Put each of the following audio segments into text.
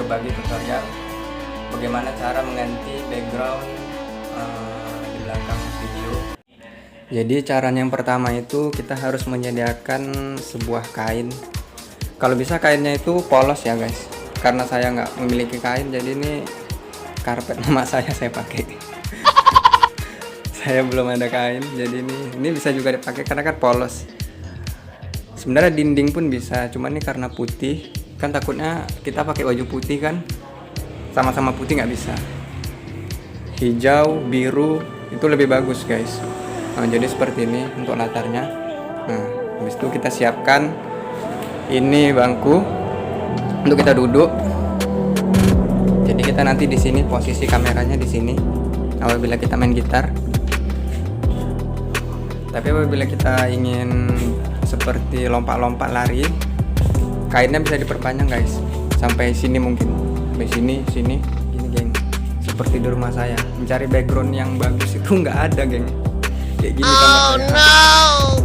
berbagi tutorial bagaimana cara mengganti background di belakang video. Jadi caranya yang pertama itu kita harus menyediakan sebuah kain. Kalau bisa kainnya itu polos ya guys, karena saya nggak memiliki kain, jadi ini karpet mama saya pakai. Saya belum ada kain, jadi ini bisa juga dipakai karena kan polos. Sebenarnya dinding pun bisa, cuman ini karena putih kan takutnya kita pakai baju putih kan sama-sama putih nggak bisa. Hijau, biru itu lebih bagus guys. Nah, jadi seperti ini untuk latarnya. Nah, habis itu kita siapkan ini bangku untuk kita duduk. Jadi kita nanti di sini posisi kameranya di sini apabila kita main gitar. Tapi apabila kita ingin seperti lompat-lompat lari, kainnya bisa diperpanjang guys, sampai sini mungkin, sampai sini, ini geng. Seperti di rumah saya, mencari background yang bagus itu nggak ada geng. Kayak gini kamar saya. No.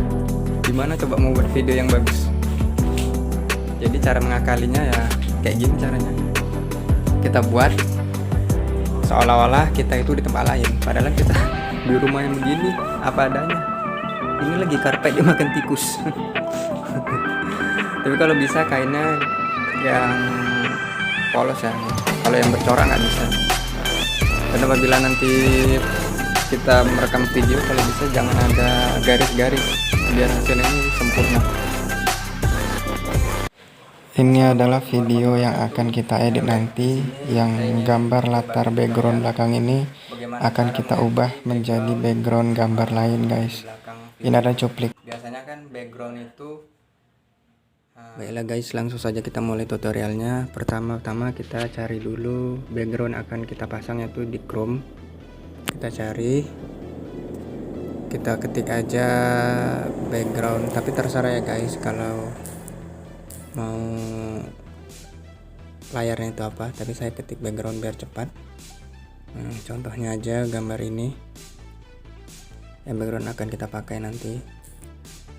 Gimana coba mau buat video yang bagus? Jadi cara mengakalinya ya kayak gini caranya. Kita buat seolah-olah kita itu di tempat lain, padahal kita di rumah yang begini apa adanya. Ini lagi karpet dimakan tikus. Tapi kalau bisa kainnya yang polos ya. Kalau yang bercorak nggak bisa. Dan apabila nanti kita merekam video, kalau bisa jangan ada garis-garis biar hasilnya ini sempurna. Ini adalah video yang akan kita edit nanti, yang gambar latar background belakang ini akan kita ubah menjadi background gambar lain guys. Ini ada cuplik. Biasanya kan background itu baiklah guys, langsung saja kita mulai tutorialnya. Pertama-tama kita cari dulu background akan kita pasang, yaitu di Chrome. Kita cari, kita ketik aja background, tapi terserah ya guys kalau mau layarnya itu apa, tapi saya ketik background biar cepat. Contohnya aja gambar ini yang background akan kita pakai nanti.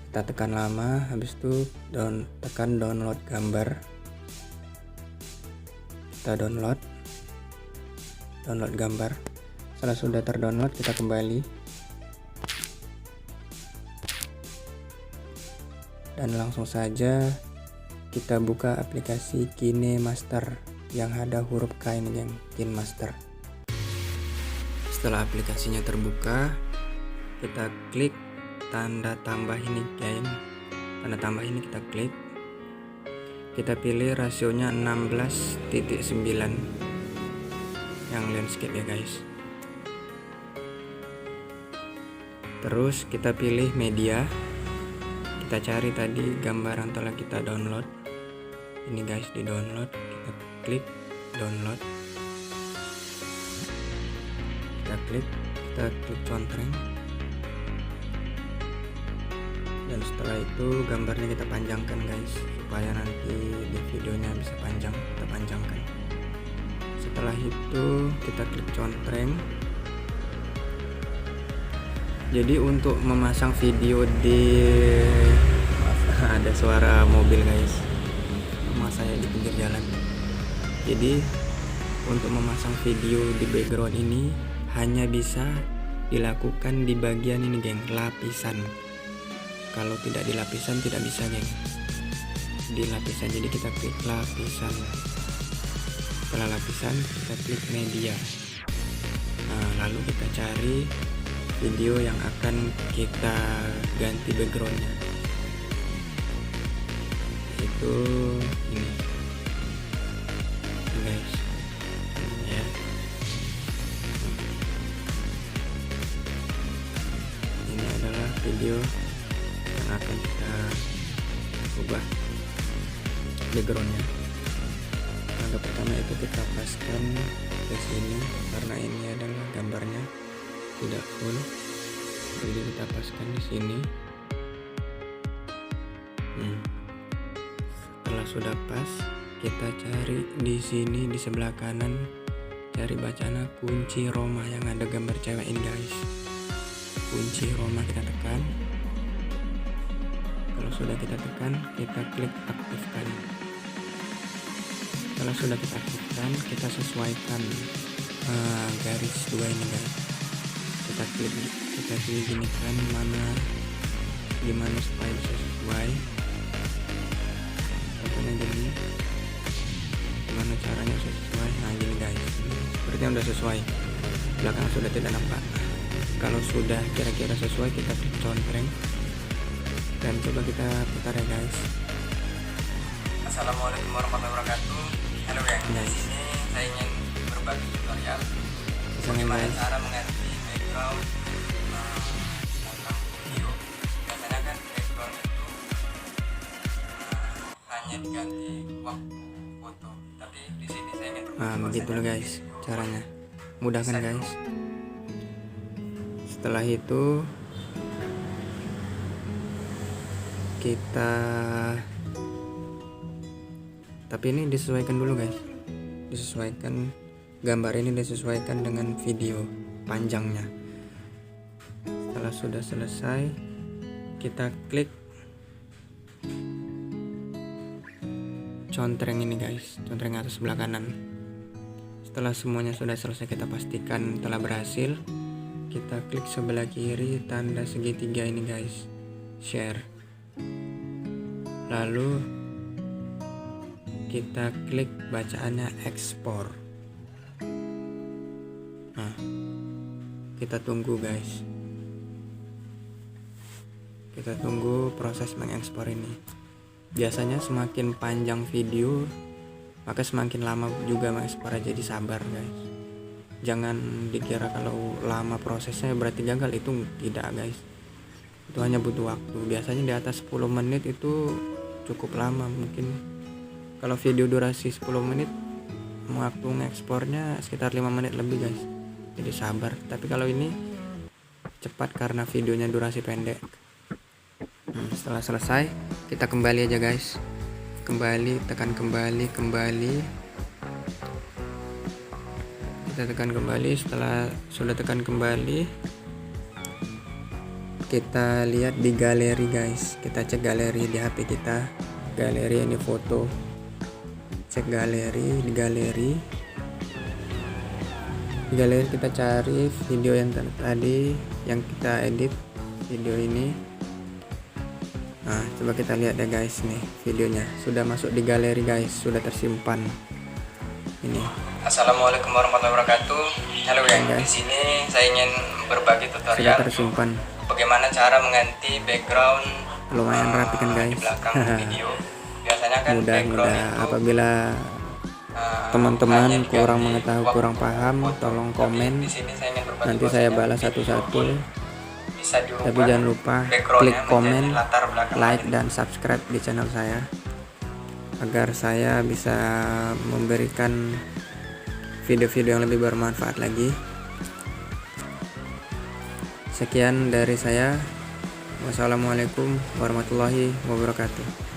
Kita tekan lama, habis itu tekan download gambar. Kita download gambar. Setelah sudah terdownload, kita kembali dan langsung saja kita buka aplikasi KineMaster yang ada huruf K ini yang KineMaster. Setelah aplikasinya terbuka, kita klik tanda tambah ini geng. Tanda tambah ini kita klik. Kita pilih rasionya 16:9 yang landscape ya guys. Terus kita pilih media. Kita cari tadi gambar yang telah kita download. Ini guys, di download, kita klik download. Kita klik contreng. Dan setelah itu gambarnya kita panjangkan guys, supaya nanti di videonya bisa panjang, kita panjangkan. Setelah itu kita klik contreng. Jadi untuk memasang video di ada suara mobil guys, rumah saya di pinggir jalan. Jadi untuk memasang video di background ini hanya bisa dilakukan di bagian ini geng, lapisan. Kalau tidak di lapisan tidak bisa geng, di lapisan. Jadi kita klik lapisan. Setelah lapisan kita klik media. Nah, lalu kita cari video yang akan kita ganti backgroundnya, itu ini guys ya. Ini adalah video yang akan kita ubah backgroundnya. Langkah pertama itu kita paskan ke sini, karena ini adalah gambarnya tidak full, jadi kita paskan di sini. Setelah sudah pas, kita cari di sini di sebelah kanan, cari bacaan kunci Roma yang ada gambar cewek ini guys. Kunci Roma kita tekan. Kalau sudah kita tekan, kita klik aktifkan. Setelah sudah kita aktifkan, kita sesuaikan garis 2 ini guys. Kita pilih gini kan, gimana supaya bisa sesuai. Contohnya gini, gimana caranya sesuai. Nah gini guys, sepertinya udah sesuai, belakang sudah tidak nampak. Kalau sudah kira-kira sesuai, kita contreng dan coba kita putar ya guys. Assalamualaikum warahmatullahi wabarakatuh. Halo guys, di sini saya ingin berbagi tutorial bagaimana cara mengganti background tentang video. Biasanya kan background itu hanya diganti waktu foto, tapi di sini saya ingin begitu loh guys caranya, mudah kan guys. Setelah itu kita, tapi ini disesuaikan dulu guys, disesuaikan gambar ini disesuaikan dengan video panjangnya. Setelah sudah selesai, kita klik contreng ini guys, contreng atas sebelah kanan. Setelah semuanya sudah selesai, kita pastikan telah berhasil. Kita klik sebelah kiri tanda segitiga ini guys, share. Lalu kita klik bacaannya ekspor. Nah, kita tunggu guys, kita tunggu proses mengekspor ini. Biasanya semakin panjang video maka semakin lama juga mengekspor, jadi sabar guys. Jangan dikira kalau lama prosesnya berarti gagal, itu tidak guys. Itu hanya butuh waktu. Biasanya di atas 10 menit itu cukup lama. Mungkin kalau video durasi 10 menit, waktu ngekspornya sekitar 5 menit lebih guys. Jadi sabar. Tapi kalau ini cepat karena videonya durasi pendek. Setelah selesai, kita kembali aja guys. Kembali, tekan kembali. Kita tekan kembali. Setelah sudah tekan kembali, kita lihat di galeri guys. Kita cek galeri di HP kita. Galeri ini foto. Cek galeri, di galeri kita cari video yang tadi yang kita edit, video ini. Nah, coba kita lihat ya guys, nih videonya sudah masuk di galeri guys, sudah tersimpan. Ini. Assalamualaikum warahmatullahi wabarakatuh. Halo guys, di sini saya ingin berbagi tutorial sudah tersimpan bagaimana cara mengganti background. Lumayan rapi kan guys. Di belakang video. Biasanya kan mudah. Apabila teman-teman kurang mengetahui, kurang paham, tolong komen. Nanti saya balas satu-satu. Tapi jangan lupa klik komen, like, dan subscribe di channel saya agar saya bisa memberikan video-video yang lebih bermanfaat lagi. Sekian dari saya. Wassalamualaikum warahmatullahi wabarakatuh.